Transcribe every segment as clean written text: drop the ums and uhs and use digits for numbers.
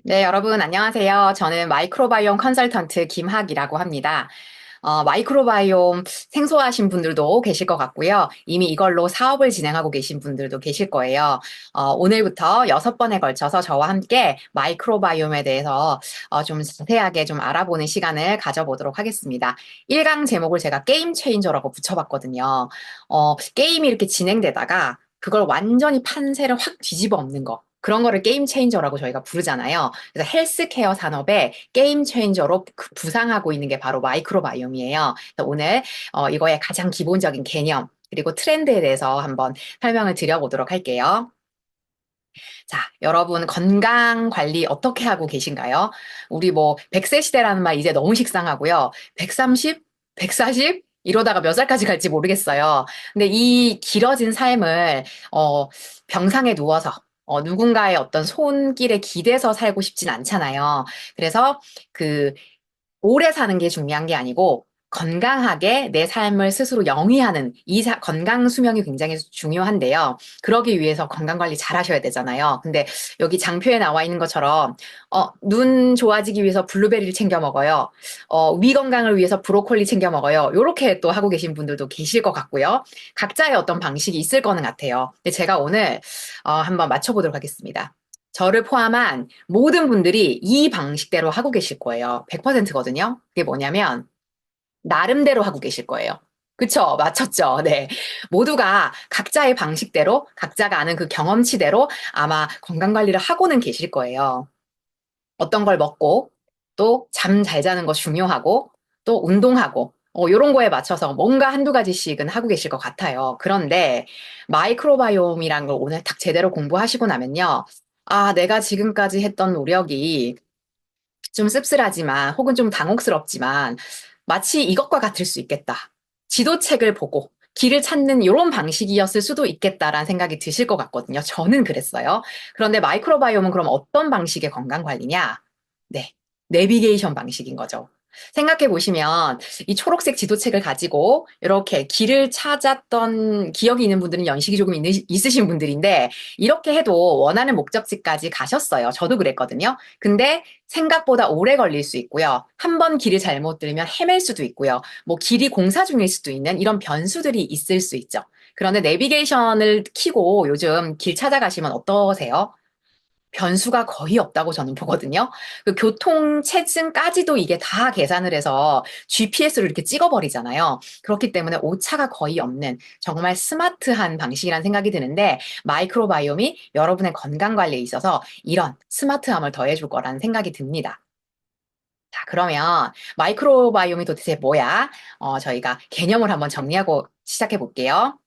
네, 여러분, 안녕하세요. 저는 마이크로바이옴 컨설턴트 김학이라고 합니다. 마이크로바이옴 생소하신 분들도 계실 것 같고요. 이미 이걸로 사업을 진행하고 계신 분들도 계실 거예요. 오늘부터 6번에 걸쳐서 저와 함께 마이크로바이옴에 대해서 좀 자세하게 좀 알아보는 시간을 가져보도록 하겠습니다. 1강 제목을 제가 게임 체인저라고 붙여봤거든요. 게임이 이렇게 진행되다가 그걸 완전히 판세를 확 뒤집어 엎는 거. 그런 거를 게임 체인저라고 저희가 부르잖아요. 그래서 헬스케어 산업에 게임 체인저로 부상하고 있는 게 바로 마이크로바이옴이에요. 그래서 오늘 이거의 가장 기본적인 개념 그리고 트렌드에 대해서 한번 설명을 드려보도록 할게요. 자, 여러분 건강 관리 어떻게 하고 계신가요? 우리 뭐 100세 시대라는 말 이제 너무 식상하고요. 130, 140 이러다가 몇 살까지 갈지 모르겠어요. 근데 이 길어진 삶을 병상에 누워서 누군가의 어떤 손길에 기대서 살고 싶진 않잖아요. 그래서 그 오래 사는 게 중요한 게 아니고 건강하게 내 삶을 스스로 영위하는 건강 수명이 굉장히 중요한데요. 그러기 위해서 건강 관리 잘 하셔야 되잖아요. 근데 여기 장표에 나와 있는 것처럼 눈 좋아지기 위해서 블루베리를 챙겨 먹어요. 위 건강을 위해서 브로콜리 챙겨 먹어요. 요렇게 또 하고 계신 분들도 계실 것 같고요. 각자의 어떤 방식이 있을 거는 같아요. 근데 제가 오늘 한번 맞춰보도록 하겠습니다. 저를 포함한 모든 분들이 이 방식대로 하고 계실 거예요. 100%거든요. 그게 뭐냐면, 나름대로 하고 계실 거예요. 그쵸? 맞췄죠? 네. 모두가 각자의 방식대로, 각자가 아는 그 경험치대로 아마 건강관리를 하고는 계실 거예요. 어떤 걸 먹고, 또 잠 잘 자는 거 중요하고, 또 운동하고, 요런 거에 맞춰서 뭔가 한두 가지씩은 하고 계실 것 같아요. 그런데 마이크로바이옴이란 걸 오늘 딱 제대로 공부하시고 나면요. 아, 내가 지금까지 했던 노력이 좀 씁쓸하지만 혹은 좀 당혹스럽지만 마치 이것과 같을 수 있겠다. 지도책을 보고 길을 찾는 이런 방식이었을 수도 있겠다라는 생각이 드실 것 같거든요. 저는 그랬어요. 그런데 마이크로바이옴은 그럼 어떤 방식의 건강 관리냐? 네. 내비게이션 방식인 거죠. 생각해 보시면 이 초록색 지도책을 가지고 이렇게 길을 찾았던 기억이 있는 분들은 연식이 조금 있으신 분들인데 이렇게 해도 원하는 목적지까지 가셨어요. 저도 그랬거든요. 근데 생각보다 오래 걸릴 수 있고요. 한 번 길을 잘못 들으면 헤맬 수도 있고요. 뭐 길이 공사 중일 수도 있는 이런 변수들이 있을 수 있죠. 그런데 내비게이션을 키고 요즘 길 찾아가시면 어떠세요? 변수가 거의 없다고 저는 보거든요. 그 교통 체증까지도 이게 다 계산을 해서 GPS로 이렇게 찍어버리잖아요. 그렇기 때문에 오차가 거의 없는 정말 스마트한 방식이라는 생각이 드는데 마이크로바이옴이 여러분의 건강 관리에 있어서 이런 스마트함을 더해줄 거라는 생각이 듭니다. 자, 그러면 마이크로바이옴이 도대체 뭐야? 저희가 개념을 한번 정리하고 시작해 볼게요.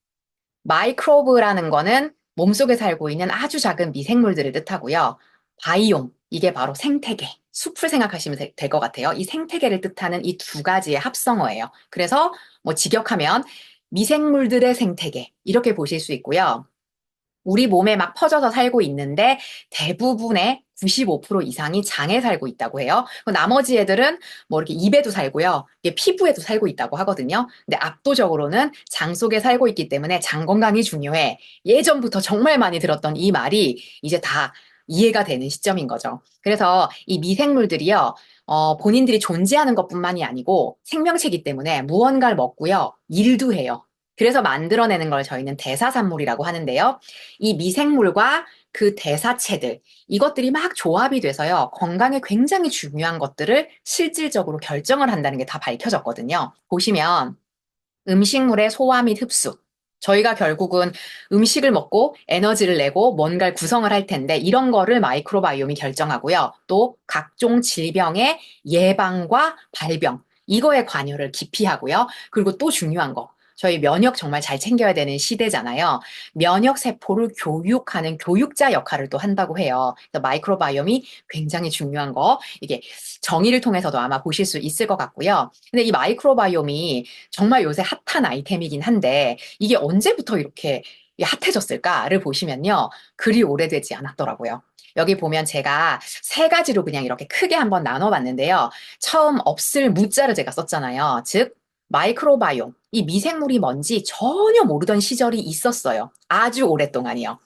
마이크로브라는 거는 몸속에 살고 있는 아주 작은 미생물들을 뜻하고요. 바이옴, 이게 바로 생태계, 숲을 생각하시면 될 것 같아요. 이 생태계를 뜻하는 이 두 가지의 합성어예요. 그래서 뭐 직역하면 미생물들의 생태계, 이렇게 보실 수 있고요. 우리 몸에 막 퍼져서 살고 있는데 대부분의 95% 이상이 장에 살고 있다고 해요. 나머지 애들은 뭐 이렇게 입에도 살고요. 이게 피부에도 살고 있다고 하거든요. 근데 압도적으로는 장 속에 살고 있기 때문에 장 건강이 중요해. 예전부터 정말 많이 들었던 이 말이 이제 다 이해가 되는 시점인 거죠. 그래서 이 미생물들이요. 본인들이 존재하는 것뿐만이 아니고 생명체이기 때문에 무언가를 먹고요. 일도 해요. 그래서 만들어내는 걸 저희는 대사산물이라고 하는데요. 이 미생물과 그 대사체들, 이것들이 막 조합이 돼서요, 건강에 굉장히 중요한 것들을 실질적으로 결정을 한다는 게 다 밝혀졌거든요. 보시면 음식물의 소화 및 흡수. 저희가 결국은 음식을 먹고 에너지를 내고 뭔가를 구성을 할 텐데 이런 거를 마이크로바이옴이 결정하고요. 또 각종 질병의 예방과 발병. 이거에 관여를 깊이 하고요. 그리고 또 중요한 거. 저희 면역 정말 잘 챙겨야 되는 시대잖아요. 면역 세포를 교육하는 교육자 역할을 또 한다고 해요. 그래서 마이크로바이옴이 굉장히 중요한 거. 이게 정의를 통해서도 아마 보실 수 있을 것 같고요. 근데 이 마이크로바이옴이 정말 요새 핫한 아이템이긴 한데 이게 언제부터 이렇게 핫해졌을까를 보시면요. 그리 오래되지 않았더라고요. 여기 보면 제가 세 가지로 그냥 이렇게 크게 한번 나눠봤는데요. 처음 없을 무자를 제가 썼잖아요. 즉, 마이크로바이옴, 이 미생물이 뭔지 전혀 모르던 시절이 있었어요. 아주 오랫동안이요.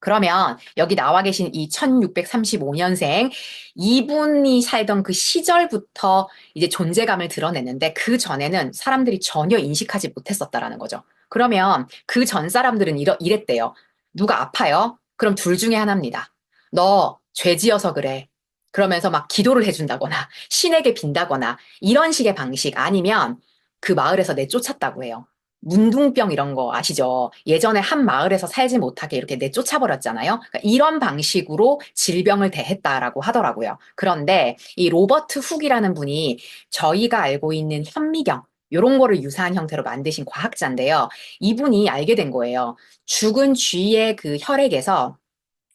그러면 여기 나와 계신 이 1635년생 이분이 살던 그 시절부터 이제 존재감을 드러냈는데 그 전에는 사람들이 전혀 인식하지 못했었다라는 거죠. 그러면 그 전 사람들은 이랬대요. 누가 아파요? 그럼 둘 중에 하나입니다. 너 죄 지어서 그래. 그러면서 막 기도를 해준다거나 신에게 빈다거나 이런 식의 방식 아니면 그 마을에서 내쫓았다고 해요. 문둥병 이런 거 아시죠? 예전에 한 마을에서 살지 못하게 이렇게 내쫓아버렸잖아요. 그러니까 이런 방식으로 질병을 대했다라고 하더라고요. 그런데 이 로버트 훅이라는 분이 저희가 알고 있는 현미경, 요런 거를 유사한 형태로 만드신 과학자인데요. 이분이 알게 된 거예요. 죽은 쥐의 그 혈액에서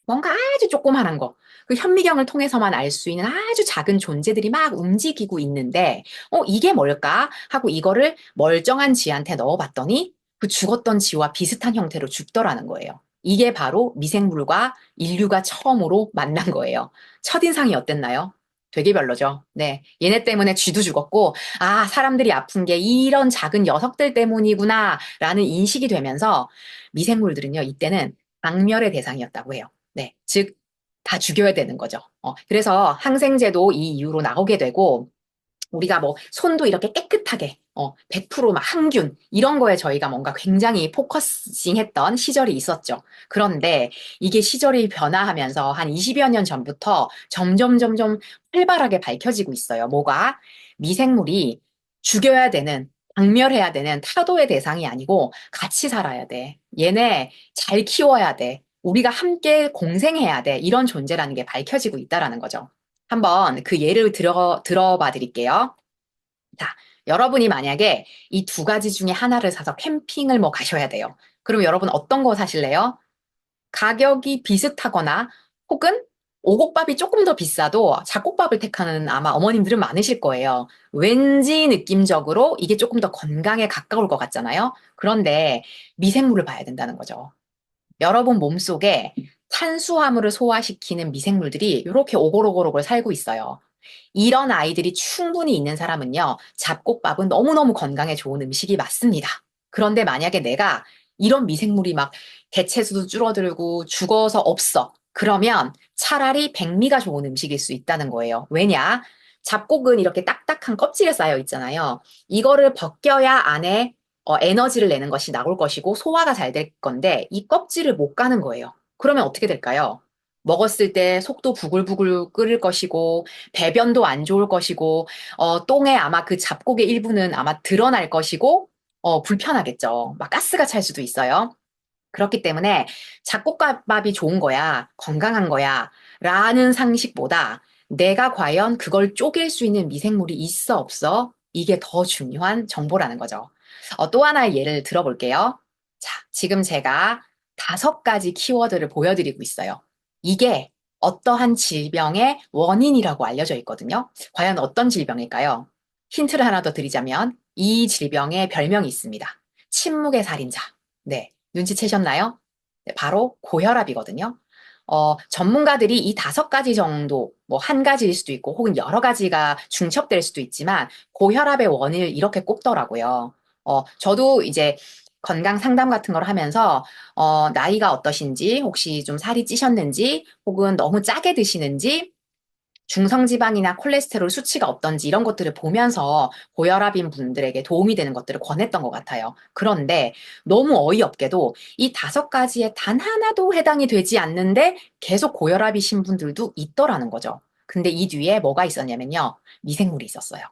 뭔가 아주 조그만한 거, 그 현미경을 통해서만 알 수 있는 아주 작은 존재들이 막 움직이고 있는데, 이게 뭘까? 하고 이거를 멀쩡한 쥐한테 넣어봤더니 그 죽었던 쥐와 비슷한 형태로 죽더라는 거예요. 이게 바로 미생물과 인류가 처음으로 만난 거예요. 첫인상이 어땠나요? 되게 별로죠. 네. 얘네 때문에 쥐도 죽었고, 아, 사람들이 아픈 게 이런 작은 녀석들 때문이구나, 라는 인식이 되면서 미생물들은요, 이때는 박멸의 대상이었다고 해요. 네. 즉, 다 죽여야 되는 거죠. 그래서 항생제도 이 이유로 나오게 되고, 우리가 뭐 손도 이렇게 깨끗하게, 100%막 항균, 이런 거에 저희가 뭔가 굉장히 포커싱 했던 시절이 있었죠. 그런데 이게 시절이 변화하면서 한 20여 년 전부터 점점 활발하게 밝혀지고 있어요. 뭐가? 미생물이 죽여야 되는, 박멸해야 되는 타도의 대상이 아니고 같이 살아야 돼. 얘네 잘 키워야 돼. 우리가 함께 공생해야 돼. 이런 존재라는 게 밝혀지고 있다라는 거죠. 한번 그 예를 들어봐 드릴게요. 자, 여러분이 만약에 이 두 가지 중에 하나를 사서 캠핑을 뭐 가셔야 돼요. 그럼 여러분 어떤 거 사실래요? 가격이 비슷하거나 혹은 오곡밥이 조금 더 비싸도 잡곡밥을 택하는 아마 어머님들은 많으실 거예요. 왠지 느낌적으로 이게 조금 더 건강에 가까울 것 같잖아요. 그런데 미생물을 봐야 된다는 거죠. 여러분 몸속에 탄수화물을 소화시키는 미생물들이 이렇게 오골오골오골 살고 있어요. 이런 아이들이 충분히 있는 사람은요, 잡곡밥은 너무너무 건강에 좋은 음식이 맞습니다. 그런데 만약에 내가 이런 미생물이 막 개체수도 줄어들고 죽어서 없어. 그러면 차라리 백미가 좋은 음식일 수 있다는 거예요. 왜냐? 잡곡은 이렇게 딱딱한 껍질에 쌓여 있잖아요. 이거를 벗겨야 안에 에너지를 내는 것이 나올 것이고 소화가 잘 될 건데 이 껍질을 못 가는 거예요. 그러면 어떻게 될까요? 먹었을 때 속도 부글부글 끓을 것이고 배변도 안 좋을 것이고 똥에 아마 그 잡곡의 일부는 아마 드러날 것이고 불편하겠죠. 막 가스가 찰 수도 있어요. 그렇기 때문에 잡곡밥이 좋은 거야, 건강한 거야, 라는 상식보다 내가 과연 그걸 쪼갤 수 있는 미생물이 있어, 없어? 이게 더 중요한 정보라는 거죠. 또 하나의 예를 들어볼게요. 자, 지금 제가 5가지 키워드를 보여드리고 있어요. 이게 어떠한 질병의 원인이라고 알려져 있거든요. 과연 어떤 질병일까요? 힌트를 하나 더 드리자면 이 질병의 별명이 있습니다. 침묵의 살인자. 네. 눈치채셨나요? 네, 바로 고혈압이거든요. 전문가들이 이 5가지 정도, 뭐 한 가지일 수도 있고, 혹은 여러 가지가 중첩될 수도 있지만, 고혈압의 원인을 이렇게 꼽더라고요. 저도 이제 건강 상담 같은 걸 하면서, 나이가 어떠신지, 혹시 좀 살이 찌셨는지, 혹은 너무 짜게 드시는지, 중성지방이나 콜레스테롤 수치가 어떤지 이런 것들을 보면서 고혈압인 분들에게 도움이 되는 것들을 권했던 것 같아요. 그런데 너무 어이없게도 이 5가지에 단 하나도 해당이 되지 않는데 계속 고혈압이신 분들도 있더라는 거죠. 근데 이 뒤에 뭐가 있었냐면요. 미생물이 있었어요.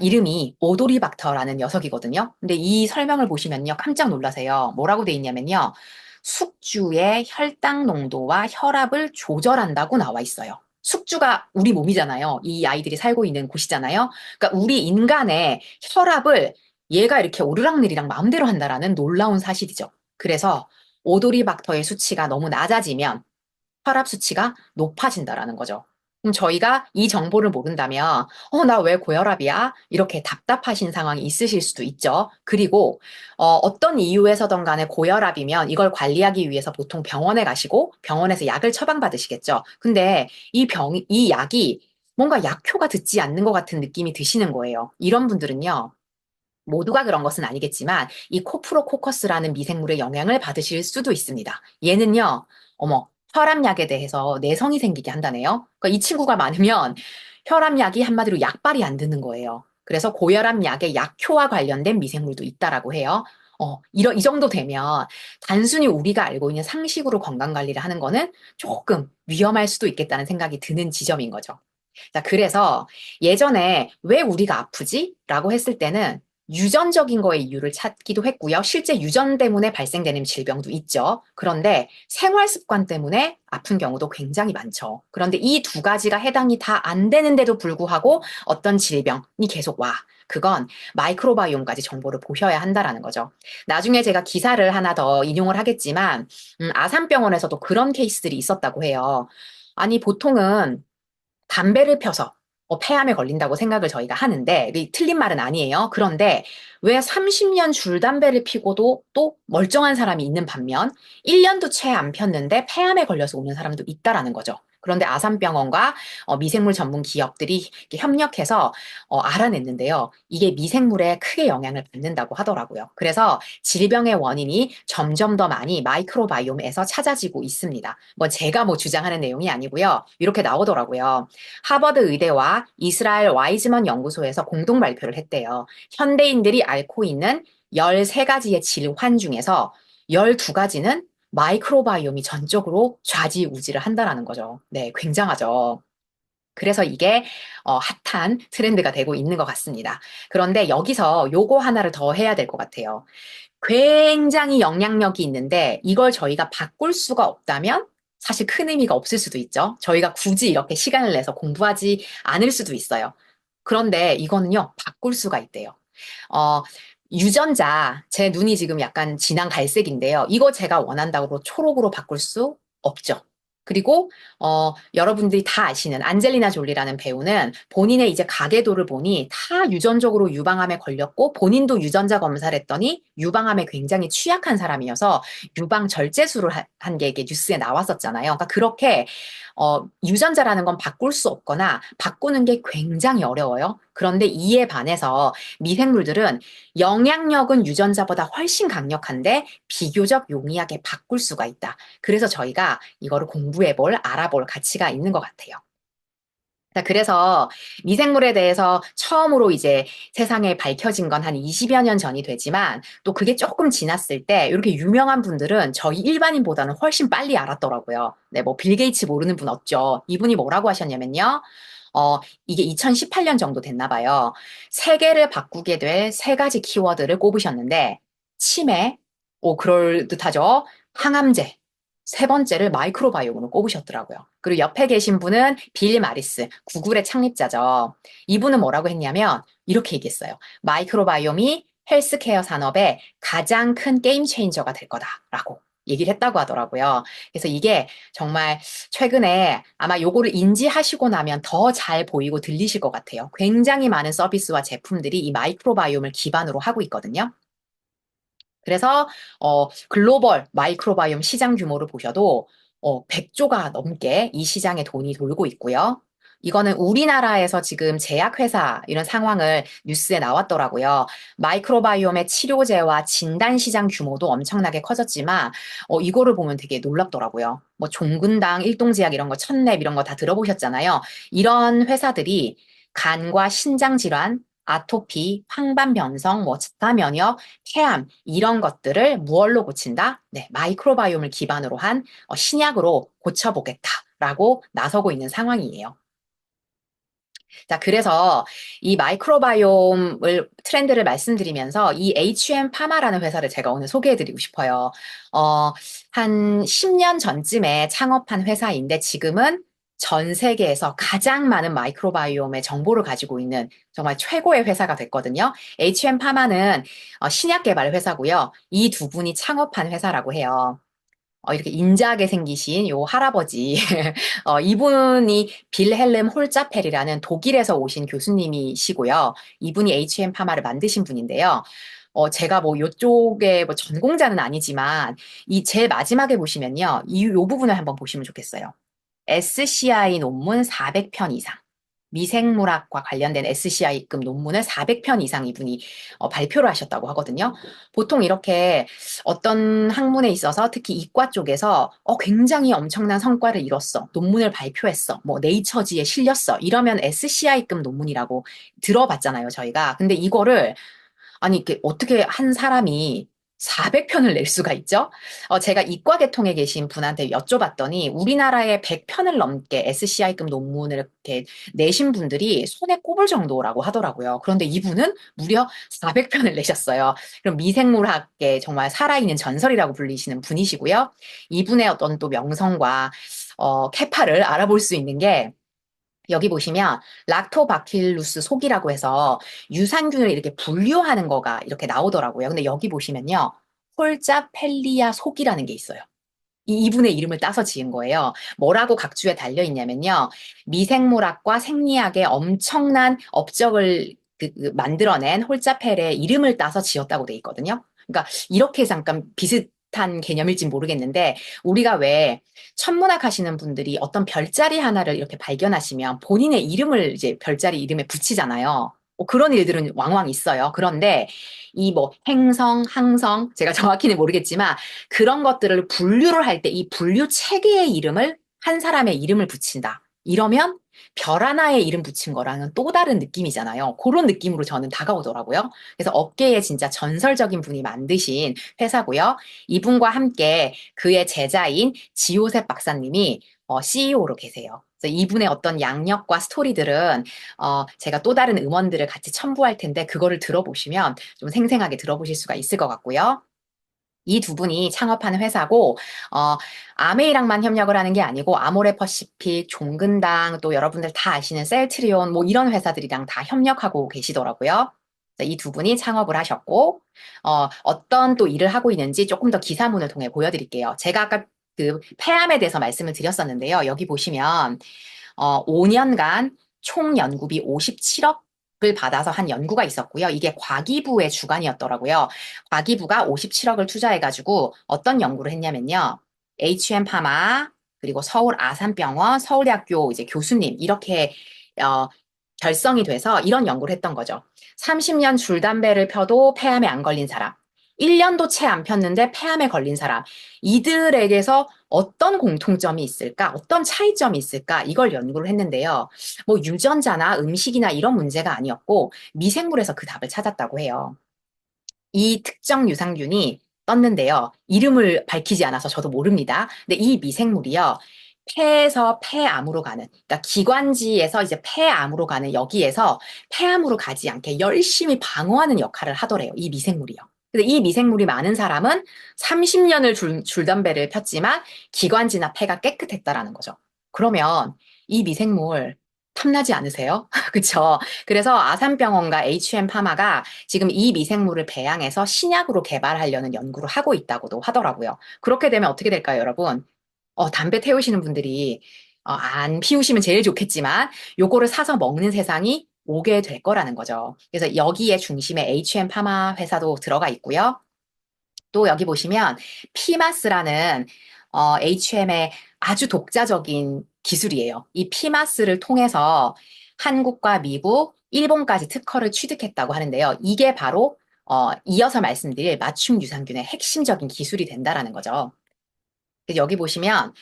이름이 오도리박터라는 녀석이거든요. 근데 이 설명을 보시면요. 깜짝 놀라세요. 뭐라고 돼 있냐면요. 숙주의 혈당 농도와 혈압을 조절한다고 나와 있어요. 숙주가 우리 몸이잖아요. 이 아이들이 살고 있는 곳이잖아요. 그러니까 우리 인간의 혈압을 얘가 이렇게 오르락내리락 마음대로 한다라는 놀라운 사실이죠. 그래서 오도리박터의 수치가 너무 낮아지면 혈압 수치가 높아진다라는 거죠. 그럼 저희가 이 정보를 모른다면, 나 왜 고혈압이야? 이렇게 답답하신 상황이 있으실 수도 있죠. 그리고, 어떤 이유에서든 간에 고혈압이면 이걸 관리하기 위해서 보통 병원에 가시고 병원에서 약을 처방받으시겠죠. 근데 이 약이 뭔가 약효가 듣지 않는 것 같은 느낌이 드시는 거예요. 이런 분들은요, 모두가 그런 것은 아니겠지만 이 코프로코커스라는 미생물의 영향을 받으실 수도 있습니다. 얘는요, 어머, 혈압약에 대해서 내성이 생기게 한다네요. 그러니까 이 친구가 많으면 혈압약이 한마디로 약발이 안 되는 거예요. 그래서 고혈압약의 약효와 관련된 미생물도 있다라고 해요. 이 정도 되면 단순히 우리가 알고 있는 상식으로 건강 관리를 하는 거는 조금 위험할 수도 있겠다는 생각이 드는 지점인 거죠. 자, 그래서 예전에 왜 우리가 아프지? 라고 했을 때는 유전적인 거에 이유를 찾기도 했고요. 실제 유전 때문에 발생되는 질병도 있죠. 그런데 생활 습관 때문에 아픈 경우도 굉장히 많죠. 그런데 이 두 가지가 해당이 다 안 되는데도 불구하고 어떤 질병이 계속 와. 그건 마이크로바이옴까지 정보를 보셔야 한다라는 거죠. 나중에 제가 기사를 하나 더 인용을 하겠지만, 아산병원에서도 그런 케이스들이 있었다고 해요. 아니, 보통은 담배를 펴서 폐암에 걸린다고 생각을 저희가 하는데, 이게 틀린 말은 아니에요. 그런데 왜 30년 줄담배를 피고도 또 멀쩡한 사람이 있는 반면 1년도 채 안 폈는데 폐암에 걸려서 오는 사람도 있다라는 거죠. 그런데 아산병원과 미생물 전문 기업들이 이렇게 협력해서 알아냈는데요. 이게 미생물에 크게 영향을 받는다고 하더라고요. 그래서 질병의 원인이 점점 더 많이 마이크로바이옴에서 찾아지고 있습니다. 뭐 제가 뭐 주장하는 내용이 아니고요. 이렇게 나오더라고요. 하버드 의대와 이스라엘 와이즈먼 연구소에서 공동 발표를 했대요. 현대인들이 앓고 있는 13가지의 질환 중에서 12가지는 마이크로바이옴이 전적으로 좌지우지를 한다라는 거죠. 네, 굉장하죠. 그래서 이게 핫한 트렌드가 되고 있는 것 같습니다. 그런데 여기서 요거 하나를 더 해야 될 것 같아요. 굉장히 영향력이 있는데 이걸 저희가 바꿀 수가 없다면 사실 큰 의미가 없을 수도 있죠. 저희가 굳이 이렇게 시간을 내서 공부하지 않을 수도 있어요. 그런데 이거는요, 바꿀 수가 있대요. 어, 유전자, 제 눈이 지금 약간 진한 갈색인데요. 이거 제가 원한다고 초록으로 바꿀 수 없죠. 그리고 여러분들이 다 아시는 안젤리나 졸리라는 배우는 본인의 이제 가계도를 보니 다 유전적으로 유방암에 걸렸고 본인도 유전자 검사를 했더니 유방암에 굉장히 취약한 사람이어서 유방 절제술을 한 게 이게 뉴스에 나왔었잖아요. 그러니까 그렇게 유전자라는 건 바꿀 수 없거나 바꾸는 게 굉장히 어려워요. 그런데 이에 반해서 미생물들은 영향력은 유전자보다 훨씬 강력한데 비교적 용이하게 바꿀 수가 있다. 그래서 저희가 이거를 공부해볼, 알아볼 가치가 있는 것 같아요. 자, 그래서 미생물에 대해서 처음으로 이제 세상에 밝혀진 건 한 20여 년 전이 되지만 또 그게 조금 지났을 때 이렇게 유명한 분들은 저희 일반인보다는 훨씬 빨리 알았더라고요. 네, 뭐 빌 게이츠 모르는 분 없죠. 이분이 뭐라고 하셨냐면요. 이게 2018년 정도 됐나 봐요. 세계를 바꾸게 될 세 가지 키워드를 꼽으셨는데 치매, 그럴 듯하죠. 항암제, 세 번째를 마이크로바이옴으로 꼽으셨더라고요. 그리고 옆에 계신 분은 빌 마리스, 구글의 창립자죠. 이분은 뭐라고 했냐면 이렇게 얘기했어요. 마이크로바이옴이 헬스케어 산업의 가장 큰 게임 체인저가 될 거다라고 얘기를 했다고 하더라고요. 그래서 이게 정말 최근에 아마 요거를 인지하시고 나면 더 잘 보이고 들리실 것 같아요. 굉장히 많은 서비스와 제품들이 이 마이크로바이옴을 기반으로 하고 있거든요. 그래서 글로벌 마이크로바이옴 시장 규모를 보셔도 100조가 넘게 이 시장에 돈이 돌고 있고요. 이거는 우리나라에서 지금 제약회사 이런 상황을 뉴스에 나왔더라고요. 마이크로바이옴의 치료제와 진단 시장 규모도 엄청나게 커졌지만 이거를 보면 되게 놀랍더라고요. 뭐 종근당, 일동제약 이런 거, 천랩 이런 거 다 들어보셨잖아요. 이런 회사들이 간과 신장 질환, 아토피, 황반 변성, 뭐 자가 면역, 폐암 이런 것들을 무얼로 고친다? 네, 마이크로바이옴을 기반으로 한 신약으로 고쳐보겠다라고 나서고 있는 상황이에요. 자, 그래서 이 마이크로바이옴을 트렌드를 말씀드리면서 이 HM 파마라는 회사를 제가 오늘 소개해드리고 싶어요. 어, 한 10년 전쯤에 창업한 회사인데 지금은 전 세계에서 가장 많은 마이크로바이옴의 정보를 가지고 있는 정말 최고의 회사가 됐거든요. HM 파마는 신약 개발 회사고요. 이 두 분이 창업한 회사라고 해요. 이렇게 인자하게 생기신 요 할아버지, 이분이 빌헬름 홀자펠이라는 독일에서 오신 교수님이시고요. 이분이 HM 파마를 만드신 분인데요. 제가 뭐 요쪽에 뭐 전공자는 아니지만, 이 제일 마지막에 보시면요. 요 부분을 한번 보시면 좋겠어요. SCI 논문 400편 이상. 미생물학과 관련된 SCI급 논문을 400편 이상 이분이 발표를 하셨다고 하거든요. 보통 이렇게 어떤 학문에 있어서 특히 이과 쪽에서 굉장히 엄청난 성과를 이뤘어. 논문을 발표했어. 뭐 네이처지에 실렸어. 이러면 SCI급 논문이라고 들어봤잖아요, 저희가. 근데 이거를 아니, 이게 어떻게 한 사람이 400편을 낼 수가 있죠? 제가 이과 계통에 계신 분한테 여쭤봤더니 우리나라에 100편을 넘게 SCI급 논문을 이렇게 내신 분들이 손에 꼽을 정도라고 하더라고요. 그런데 이분은 무려 400편을 내셨어요. 그럼 미생물학계 정말 살아있는 전설이라고 불리시는 분이시고요. 이분의 어떤 또 명성과 캐파를 알아볼 수 있는 게 여기 보시면 락토바킬루스 속이라고 해서 유산균을 이렇게 분류하는 거가 이렇게 나오더라고요. 근데 여기 보시면요. 홀자펠리아 속이라는 게 있어요. 이분의 이름을 따서 지은 거예요. 뭐라고 각주에 달려 있냐면요. 미생물학과 생리학의 엄청난 업적을 만들어낸 홀자펠의 이름을 따서 지었다고 돼 있거든요. 그러니까 이렇게 잠깐 비슷한 개념일진 모르겠는데 우리가 왜 천문학 하시는 분들이 어떤 별자리 하나를 이렇게 발견하시면 본인의 이름을 이제 별자리 이름에 붙이잖아요. 그런 일들은 왕왕 있어요. 그런데 이 뭐 행성, 항성, 제가 정확히는 모르겠지만 그런 것들을 분류를 할 때 이 분류 체계의 이름을 한 사람의 이름을 붙인다. 이러면 별 하나의 이름 붙인 거랑은 또 다른 느낌이잖아요. 그런 느낌으로 저는 다가오더라고요. 그래서 업계에 진짜 전설적인 분이 만드신 회사고요. 이분과 함께 그의 제자인 지호셉 박사님이 CEO로 계세요. 그래서 이분의 어떤 양력과 스토리들은 제가 또 다른 음원들을 같이 첨부할 텐데 그거를 들어보시면 좀 생생하게 들어보실 수가 있을 것 같고요. 이 두 분이 창업하는 회사고, 아메이랑만 협력을 하는 게 아니고, 아모레퍼시픽, 종근당, 또 여러분들 다 아시는 셀트리온, 뭐 이런 회사들이랑 다 협력하고 계시더라고요. 이 두 분이 창업을 하셨고, 어떤 또 일을 하고 있는지 조금 더 기사문을 통해 보여드릴게요. 제가 아까 그 폐암에 대해서 말씀을 드렸었는데요. 여기 보시면, 5년간 총 연구비 57억을 받아서 한 연구가 있었고요. 이게 과기부의 주관이었더라고요. 과기부가 57억을 투자해가지고 어떤 연구를 했냐면요. HM파마, 그리고 서울 아산병원, 서울대학교 이제 교수님, 이렇게, 결성이 돼서 이런 연구를 했던 거죠. 30년 줄담배를 펴도 폐암에 안 걸린 사람. 1년도 채 안 폈는데 폐암에 걸린 사람. 이들에게서 어떤 공통점이 있을까? 어떤 차이점이 있을까? 이걸 연구를 했는데요. 뭐 유전자나 음식이나 이런 문제가 아니었고 미생물에서 그 답을 찾았다고 해요. 이 특정 유산균이 떴는데요. 이름을 밝히지 않아서 저도 모릅니다. 근데 이 미생물이요. 폐에서 폐암으로 가는, 그러니까 기관지에서 이제 폐암으로 가는 여기에서 폐암으로 가지 않게 열심히 방어하는 역할을 하더래요. 이 미생물이요. 근데 이 미생물이 많은 사람은 30년을 줄담배를 폈지만 기관지나 폐가 깨끗했다라는 거죠. 그러면 이 미생물 탐나지 않으세요? 그쵸? 그래서 아산병원과 HM파마가 지금 이 미생물을 배양해서 신약으로 개발하려는 연구를 하고 있다고도 하더라고요. 그렇게 되면 어떻게 될까요, 여러분? 담배 태우시는 분들이 안 피우시면 제일 좋겠지만 요거를 사서 먹는 세상이 오게 될 거라는 거죠. 그래서 여기에 중심에 HM파마 회사도 들어가 있고요. 또 여기 보시면 피마스라는 HM의 아주 독자적인 기술이에요. 이 피마스를 통해서 한국과 미국, 일본까지 특허를 취득했다고 하는데요. 이게 바로 이어서 말씀드릴 맞춤 유산균의 핵심적인 기술이 된다라는 거죠. 여기 보시면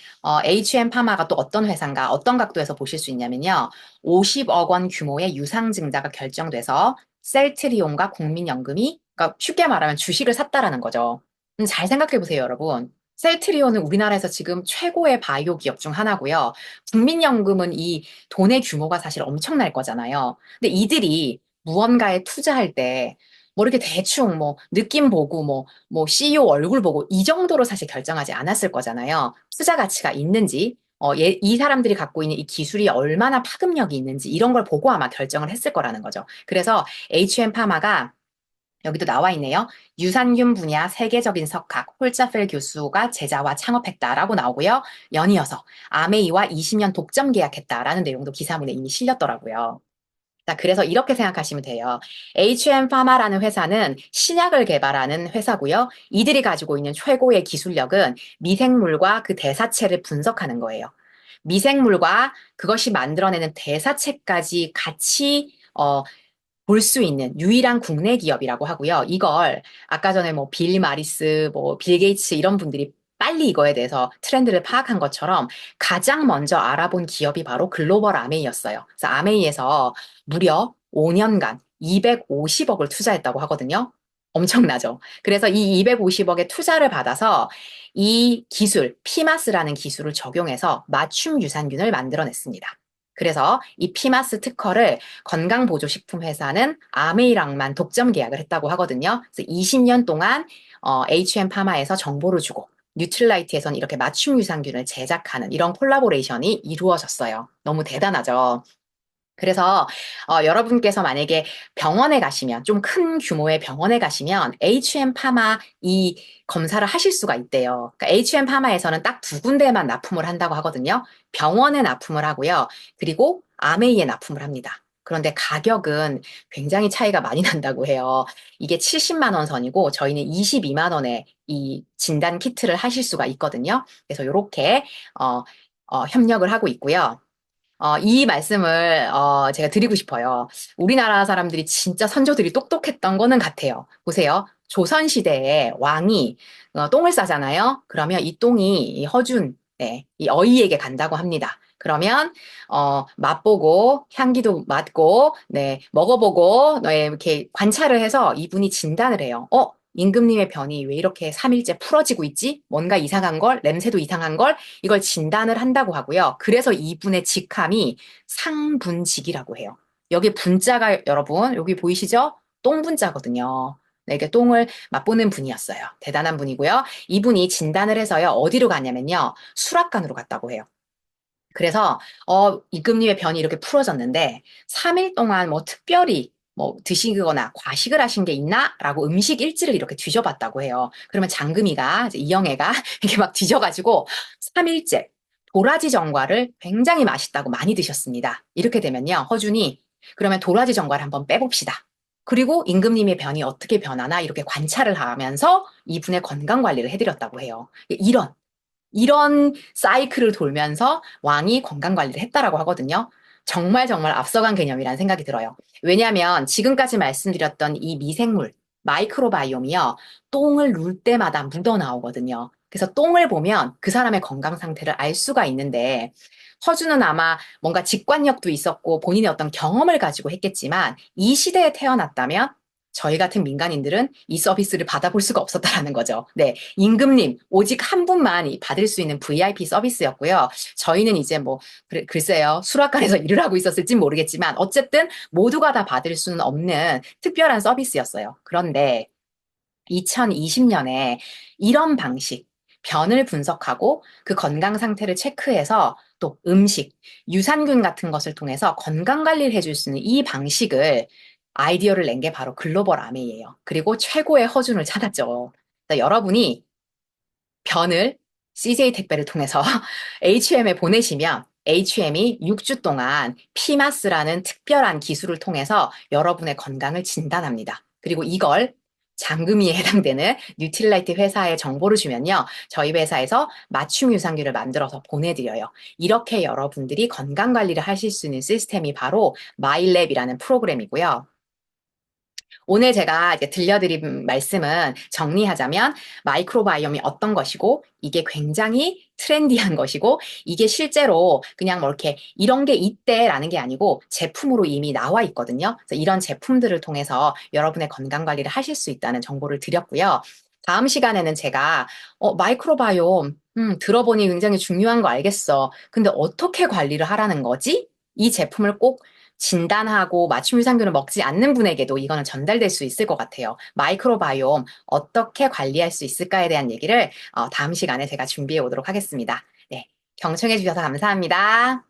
HM파마가 또 어떤 회사인가 어떤 각도에서 보실 수 있냐면요. 50억 원 규모의 유상 증자가 결정돼서 셀트리온과 국민연금이 그러니까 쉽게 말하면 주식을 샀다라는 거죠. 잘 생각해 보세요, 여러분. 셀트리온은 우리나라에서 지금 최고의 바이오 기업 중 하나고요. 국민연금은 이 돈의 규모가 사실 엄청날 거잖아요. 근데 이들이 무언가에 투자할 때 뭐 이렇게 대충 뭐 느낌 보고 뭐 CEO 얼굴 보고 이 정도로 사실 결정하지 않았을 거잖아요. 투자 가치가 있는지, 이 사람들이 갖고 있는 이 기술이 얼마나 파급력이 있는지 이런 걸 보고 아마 결정을 했을 거라는 거죠. 그래서 HM파마가 여기도 나와 있네요. 유산균 분야 세계적인 석학 홀자펠 교수가 제자와 창업했다라고 나오고요. 연이어서 아메이와 20년 독점 계약했다라는 내용도 기사문에 이미 실렸더라고요. 자, 그래서 이렇게 생각하시면 돼요. HM파마라는 회사는 신약을 개발하는 회사고요. 이들이 가지고 있는 최고의 기술력은 미생물과 그 대사체를 분석하는 거예요. 미생물과 그것이 만들어내는 대사체까지 같이 볼 수 있는 유일한 국내 기업이라고 하고요. 이걸 아까 전에 뭐 빌 마리스, 뭐 빌 게이츠 이런 분들이 빨리 이거에 대해서 트렌드를 파악한 것처럼 가장 먼저 알아본 기업이 바로 글로벌 아메이였어요. 그래서 아메이에서 무려 5년간 250억을 투자했다고 하거든요. 엄청나죠? 그래서 이 250억의 투자를 받아서 이 기술, 피마스라는 기술을 적용해서 맞춤 유산균을 만들어냈습니다. 그래서 이 피마스 특허를 건강보조식품회사는 아메이랑만 독점 계약을 했다고 하거든요. 그래서 20년 동안 HM파마에서 정보를 주고 뉴트릴라이트에서는 이렇게 맞춤 유산균을 제작하는 이런 콜라보레이션이 이루어졌어요. 너무 대단하죠. 그래서 여러분께서 만약에 병원에 가시면 좀 큰 규모의 병원에 가시면 HM파마 이 검사를 하실 수가 있대요. 그러니까 HM파마에서는 딱 두 군데만 납품을 한다고 하거든요. 병원에 납품을 하고요. 그리고 아메이에 납품을 합니다. 그런데 가격은 굉장히 차이가 많이 난다고 해요. 이게 70만 원 선이고 저희는 22만 원에 이 진단 키트를 하실 수가 있거든요. 그래서 이렇게 협력을 하고 있고요. 이 말씀을 제가 드리고 싶어요. 우리나라 사람들이 진짜 선조들이 똑똑했던 거는 같아요. 보세요. 조선시대에 왕이 똥을 싸잖아요. 그러면 이 똥이 이 허준, 네, 이 어이에게 간다고 합니다. 그러면 맛보고 향기도 맡고 네, 먹어보고 네, 이렇게 관찰을 해서 이분이 진단을 해요. 임금님의 변이 왜 이렇게 3일째 풀어지고 있지? 뭔가 이상한 걸, 냄새도 이상한 걸, 이걸 진단을 한다고 하고요. 그래서 이분의 직함이 상분직이라고 해요. 여기 분자가 여러분, 여기 보이시죠? 똥분자거든요. 네, 이게 똥을 맛보는 분이었어요. 대단한 분이고요. 이분이 진단을 해서요, 어디로 갔냐면요, 수락관으로 갔다고 해요. 그래서 임금님의 변이 이렇게 풀어졌는데 3일 동안 뭐 특별히 뭐 드시거나 과식을 하신 게 있나? 라고 음식 일지를 이렇게 뒤져봤다고 해요. 그러면 장금이가 이제 이영애가 이렇게 막 뒤져가지고 3일째 도라지 전과를 굉장히 맛있다고 많이 드셨습니다. 이렇게 되면요, 허준이 그러면 도라지 전과를 한번 빼봅시다. 그리고 임금님의 변이 어떻게 변하나 이렇게 관찰을 하면서 이분의 건강 관리를 해드렸다고 해요. 이런 사이클을 돌면서 왕이 건강 관리를 했다라고 하거든요. 정말 정말 앞서간 개념이라는 생각이 들어요. 왜냐하면 지금까지 말씀드렸던 이 미생물, 마이크로바이옴이요, 똥을 눌 때마다 묻어 나오거든요. 그래서 똥을 보면 그 사람의 건강 상태를 알 수가 있는데, 허준은 아마 뭔가 직관력도 있었고 본인의 어떤 경험을 가지고 했겠지만, 이 시대에 태어났다면 저희 같은 민간인들은 이 서비스를 받아볼 수가 없었다라는 거죠. 네. 임금님, 오직 한 분만 받을 수 있는 VIP 서비스였고요. 저희는 이제 뭐, 글쎄요. 수락관에서 일을 하고 있었을진 모르겠지만, 어쨌든 모두가 다 받을 수는 없는 특별한 서비스였어요. 그런데 2020년에 이런 방식, 변을 분석하고 그 건강 상태를 체크해서 또 음식, 유산균 같은 것을 통해서 건강 관리를 해줄 수 있는 이 방식을 아이디어를 낸 게 바로 글로벌 아메이예요. 그리고 최고의 허준을 찾았죠. 그러니까 여러분이 변을 CJ 택배를 통해서 HM에 보내시면 HM이 6주 동안 피마스라는 특별한 기술을 통해서 여러분의 건강을 진단합니다. 그리고 이걸 장금이에 해당되는 뉴트릴라이트 회사에 정보를 주면요. 저희 회사에서 맞춤 유산균을 만들어서 보내드려요. 이렇게 여러분들이 건강 관리를 하실 수 있는 시스템이 바로 마일랩이라는 프로그램이고요. 오늘 제가 이제 들려드린 말씀은 정리하자면 마이크로바이옴이 어떤 것이고 이게 굉장히 트렌디한 것이고 이게 실제로 그냥 뭐 이렇게 이런 게 있대라는 게 아니고 제품으로 이미 나와 있거든요. 그래서 이런 제품들을 통해서 여러분의 건강 관리를 하실 수 있다는 정보를 드렸고요. 다음 시간에는 제가 마이크로바이옴 들어보니 굉장히 중요한 거 알겠어. 근데 어떻게 관리를 하라는 거지? 이 제품을 꼭 진단하고 맞춤 유산균을 먹지 않는 분에게도 이거는 전달될 수 있을 것 같아요. 마이크로바이옴 어떻게 관리할 수 있을까에 대한 얘기를 다음 시간에 제가 준비해 오도록 하겠습니다. 네, 경청해 주셔서 감사합니다.